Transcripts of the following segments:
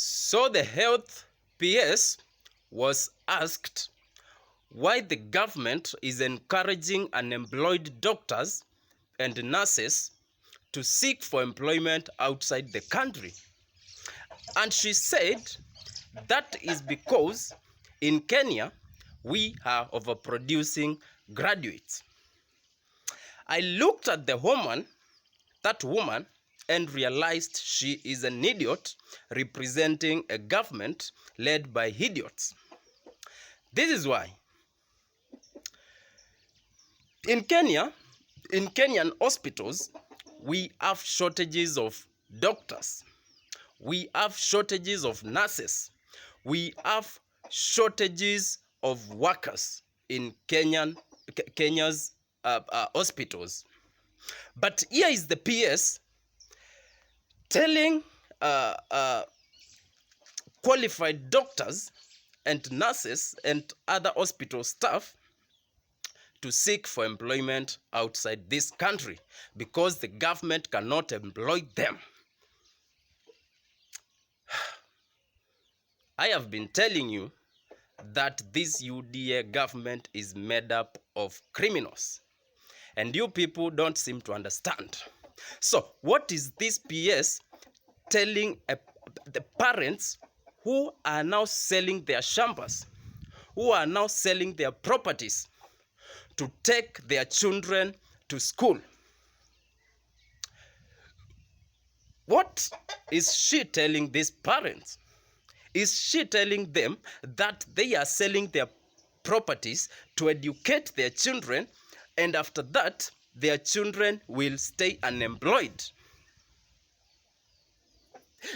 So the health PS was asked why the government is encouraging unemployed doctors and nurses to seek for employment outside the country. And she said that is because in Kenya, we are overproducing graduates. I looked at that woman, and realized she is an idiot representing a government led by idiots. This is why. In Kenya, in Kenyan hospitals, we have shortages of doctors. We have shortages of nurses. We have shortages of workers in Kenya's hospitals. But here is the PS telling qualified doctors and nurses and other hospital staff to seek for employment outside this country because the government cannot employ them. I have been telling you that this UDA government is made up of criminals, and you people don't seem to understand. So what is this PS telling the parents who are now selling their shambas, who are now selling their properties to take their children to school? What is she telling these parents? Is she telling them that they are selling their properties to educate their children, and after that, their children will stay unemployed?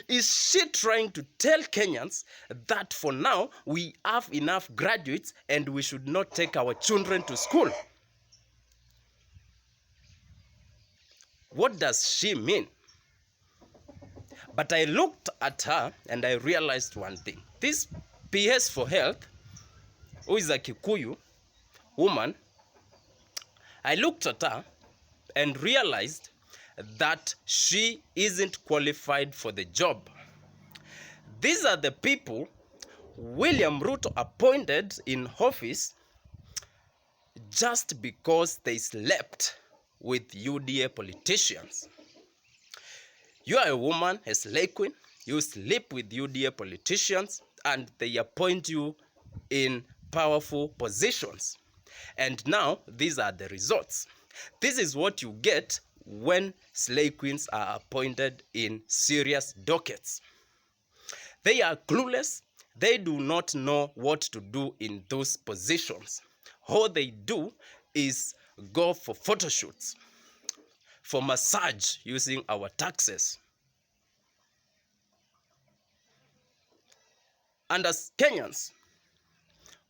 Is she trying to tell Kenyans that for now we have enough graduates and we should not take our children to school? What does she mean? But I looked at her and I realized one thing. This PS for Health, who is a Kikuyu woman, I looked at her and realized that she isn't qualified for the job. These are the people William Ruto appointed in office just because they slept with UDA politicians. You are a woman, a slave queen, you sleep with UDA politicians and they appoint you in powerful positions. And now these are the results. This is what you get when slave queens are appointed in serious dockets. They are clueless. They do not know what to do in those positions. All they do is go for photo shoots, for massage using our taxes. And as Kenyans,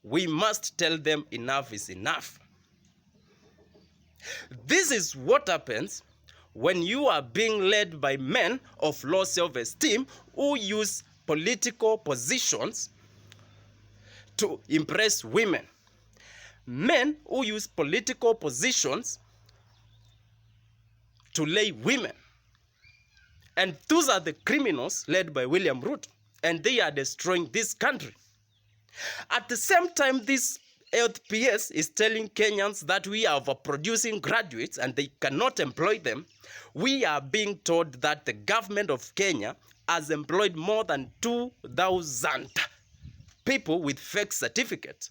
we must tell them enough is enough. This is what happens when you are being led by men of low self-esteem who use political positions to impress women. Men who use political positions to lay women. And those are the criminals led by William Ruto. And they are destroying this country. At the same time, this health PS is telling Kenyans that we are overproducing graduates and they cannot employ them. We are being told that the government of Kenya has employed more than 2,000 people with fake certificates.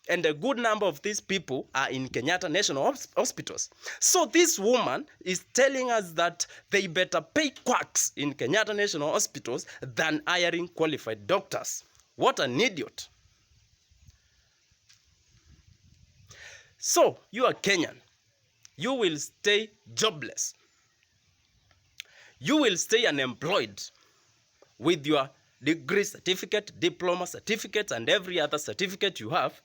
And a good number of these people are in Kenyatta National Hospitals. So this woman is telling us that they better pay quacks in Kenyatta National Hospitals than hiring qualified doctors. What an idiot. So, you are Kenyan. You will stay jobless. You will stay unemployed with your degree certificate, diploma certificate, and every other certificate you have.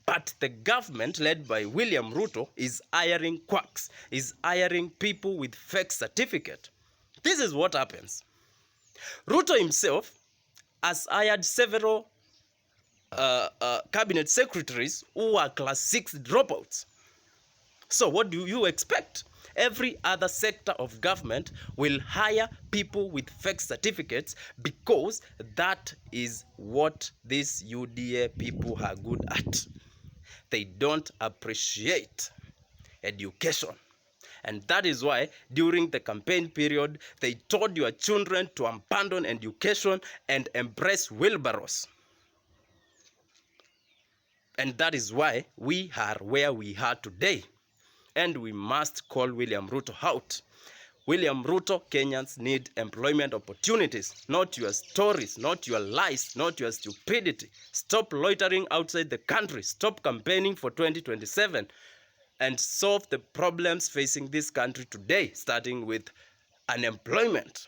But the government led by William Ruto is hiring quacks, is hiring people with fake certificate. This is what happens. Ruto himself has hired several cabinet secretaries who are class 6 dropouts. So what do you expect? Every other sector of government will hire people with fake certificates because that is what these UDA people are good at. They don't appreciate education. And that is why during the campaign period, they told your children to abandon education and embrace wheelbarrows. And that is why we are where we are today. And we must call William Ruto out. William Ruto, Kenyans need employment opportunities, not your stories, not your lies, not your stupidity. Stop loitering outside the country. Stop campaigning for 2027 and solve the problems facing this country today, starting with unemployment.